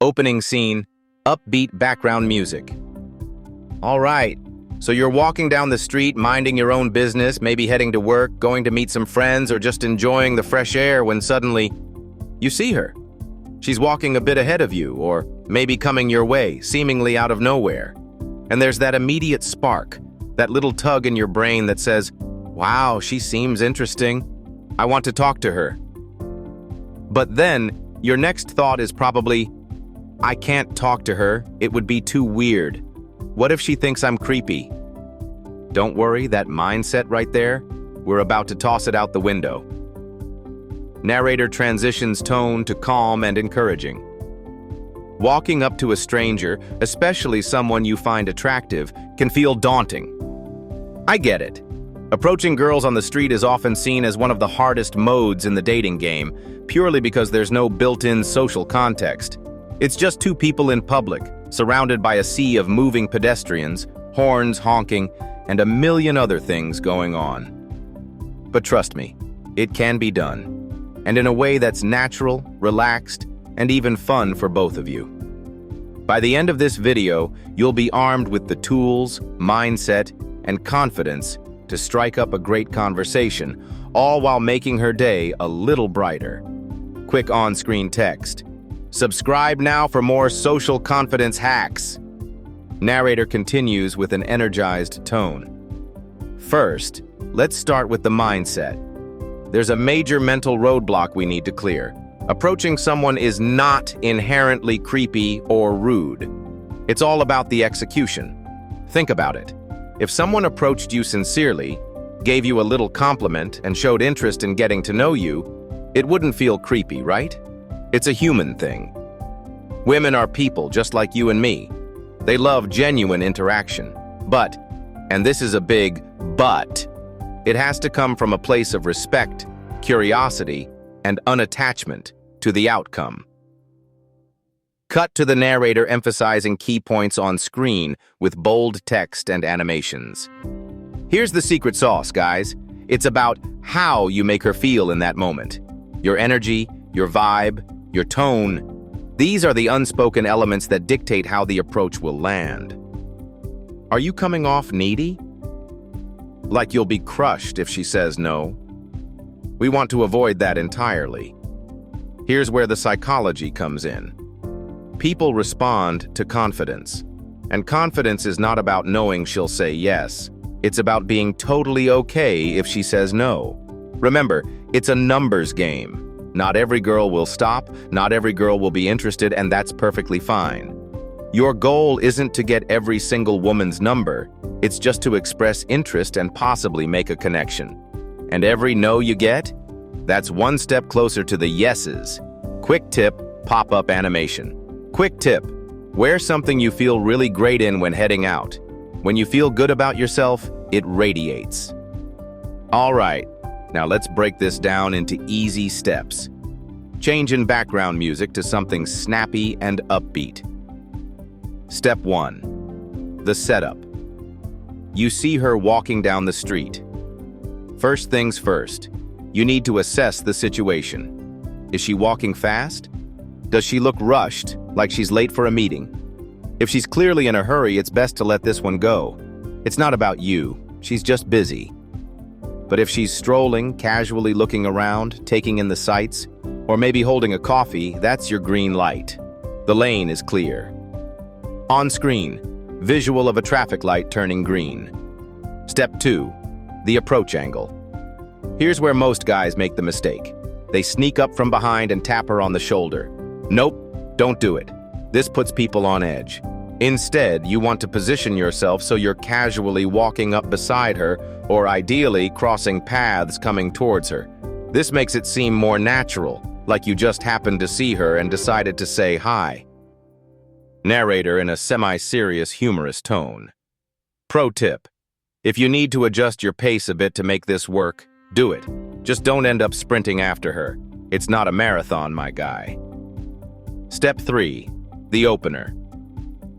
Opening scene, upbeat background music. All right, so you're walking down the street, minding your own business, maybe heading to work, going to meet some friends, or just enjoying the fresh air when suddenly you see her. She's walking a bit ahead of you, or maybe coming your way, seemingly out of nowhere. And there's that immediate spark, that little tug in your brain that says, wow, she seems interesting. I want to talk to her. But then, your next thought is probably, I can't talk to her, it would be too weird. What if she thinks I'm creepy? Don't worry, that mindset right there, we're about to toss it out the window. Narrator transitions tone to calm and encouraging. Walking up to a stranger, especially someone you find attractive, can feel daunting. I get it. Approaching girls on the street is often seen as one of the hardest modes in the dating game, purely because there's no built-in social context. It's just two people in public, surrounded by a sea of moving pedestrians, horns honking, and a million other things going on. But trust me, it can be done, and in a way that's natural, relaxed, and even fun for both of you. By the end of this video, you'll be armed with the tools, mindset, and confidence to strike up a great conversation, all while making her day a little brighter. Quick on-screen text. Subscribe now for more social confidence hacks. Narrator continues with an energized tone. First, let's start with the mindset. There's a major mental roadblock we need to clear. Approaching someone is not inherently creepy or rude. It's all about the execution. Think about it. If someone approached you sincerely, gave you a little compliment, and showed interest in getting to know you, it wouldn't feel creepy, right? It's a human thing. Women are people just like you and me. They love genuine interaction. But, and this is a big but, it has to come from a place of respect, curiosity, and unattachment to the outcome. Cut to the narrator emphasizing key points on screen with bold text and animations. Here's the secret sauce, guys. It's about how you make her feel in that moment. Your energy, your vibe, your tone. These are the unspoken elements that dictate how the approach will land. Are you coming off needy? Like you'll be crushed if she says no? We want to avoid that entirely. Here's where the psychology comes in. People respond to confidence. And confidence is not about knowing she'll say yes. It's about being totally okay if she says no. Remember, it's a numbers game. Not every girl will stop, not every girl will be interested, and that's perfectly fine. Your goal isn't to get every single woman's number. It's just to express interest and possibly make a connection. And every no you get, that's one step closer to the yeses. Quick tip, pop-up animation. Quick tip, wear something you feel really great in when heading out. When you feel good about yourself, it radiates. All right, now let's break this down into easy steps. Change in background music to something snappy and upbeat. Step 1. The setup. You see her walking down the street. First things first, you need to assess the situation. Is she walking fast? Does she look rushed, like she's late for a meeting? If she's clearly in a hurry, it's best to let this one go. It's not about you, she's just busy. But if she's strolling, casually looking around, taking in the sights, or maybe holding a coffee, that's your green light. The lane is clear. On screen, visual of a traffic light turning green. Step 2, the approach angle. Here's where most guys make the mistake. They sneak up from behind and tap her on the shoulder. Nope, don't do it. This puts people on edge. Instead, you want to position yourself so you're casually walking up beside her, or ideally crossing paths coming towards her. This makes it seem more natural, like you just happened to see her and decided to say hi. Narrator in a semi-serious, humorous tone. Pro tip: if you need to adjust your pace a bit to make this work, do it. Just don't end up sprinting after her. It's not a marathon, my guy. Step 3. The opener.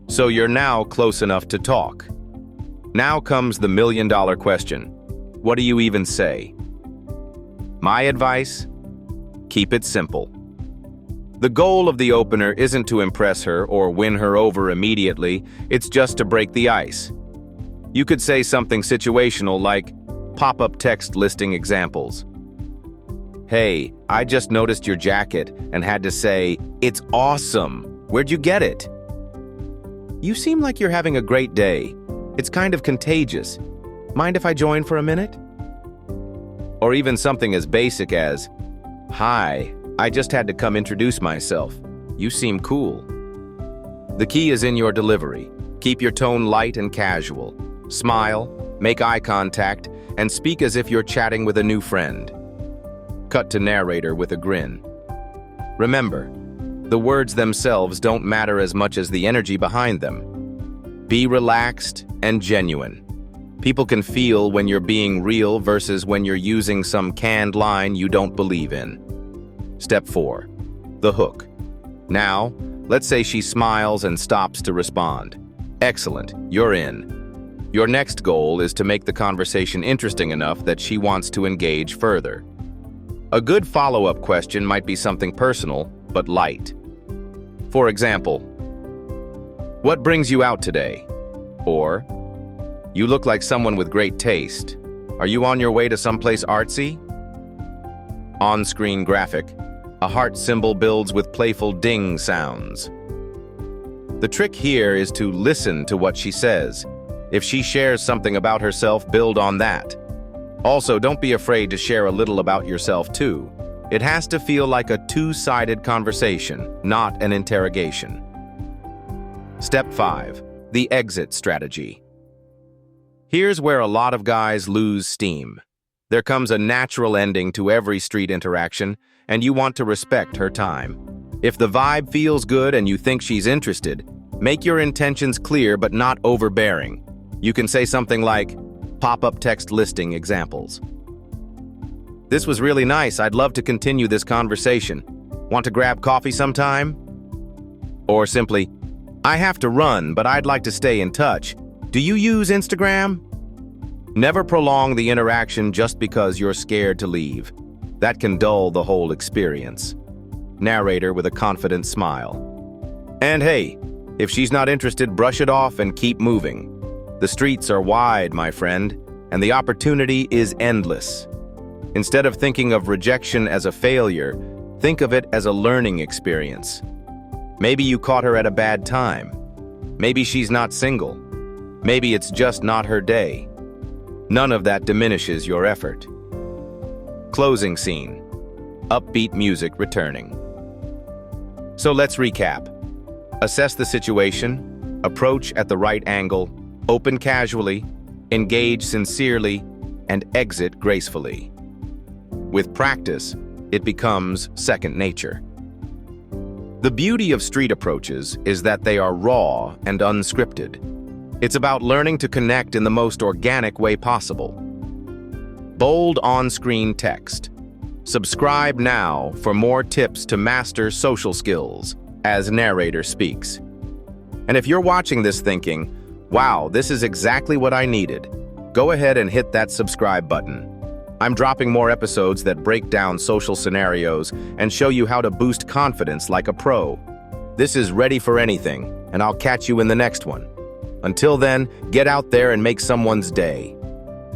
So you're now close enough to talk. Now comes the million-dollar question. What do you even say? My advice? Keep it simple. The goal of the opener isn't to impress her or win her over immediately, it's just to break the ice. You could say something situational like, pop-up text listing examples. Hey, I just noticed your jacket and had to say, it's awesome. Where'd you get it? You seem like you're having a great day. It's kind of contagious. Mind if I join for a minute? Or even something as basic as, hi, I just had to come introduce myself. You seem cool. The key is in your delivery. Keep your tone light and casual. Smile, make eye contact, and speak as if you're chatting with a new friend. Cut to narrator with a grin. Remember, the words themselves don't matter as much as the energy behind them. Be relaxed and genuine. People can feel when you're being real versus when you're using some canned line you don't believe in. Step 4. The hook. Now, let's say she smiles and stops to respond. Excellent, you're in. Your next goal is to make the conversation interesting enough that she wants to engage further. A good follow-up question might be something personal, but light. For example, what brings you out today? Or, you look like someone with great taste. Are you on your way to someplace artsy? On-screen graphic. A heart symbol builds with playful ding sounds. The trick here is to listen to what she says. If she shares something about herself, build on that. Also, don't be afraid to share a little about yourself too. It has to feel like a two-sided conversation, not an interrogation. Step 5. The exit strategy. Here's where a lot of guys lose steam. There comes a natural ending to every street interaction, and you want to respect her time. If the vibe feels good and you think she's interested, make your intentions clear but not overbearing. You can say something like, pop-up text listing examples. This was really nice. I'd love to continue this conversation. Want to grab coffee sometime? Or simply, I have to run, but I'd like to stay in touch. Do you use Instagram? Never prolong the interaction just because you're scared to leave. That can dull the whole experience. Narrator with a confident smile. And hey, if she's not interested, brush it off and keep moving. The streets are wide, my friend, and the opportunity is endless. Instead of thinking of rejection as a failure, think of it as a learning experience. Maybe you caught her at a bad time. Maybe she's not single. Maybe it's just not her day. None of that diminishes your effort. Closing scene. Upbeat music returning. So let's recap. Assess the situation, approach at the right angle, open casually, engage sincerely, and exit gracefully. With practice, it becomes second nature. The beauty of street approaches is that they are raw and unscripted. It's about learning to connect in the most organic way possible. Bold on-screen text. Subscribe now for more tips to master social skills as narrator speaks. And if you're watching this thinking, wow, this is exactly what I needed, go ahead and hit that subscribe button. I'm dropping more episodes that break down social scenarios and show you how to boost confidence like a pro. This is Ready for Anything, and I'll catch you in the next one. Until then, get out there and make someone's day.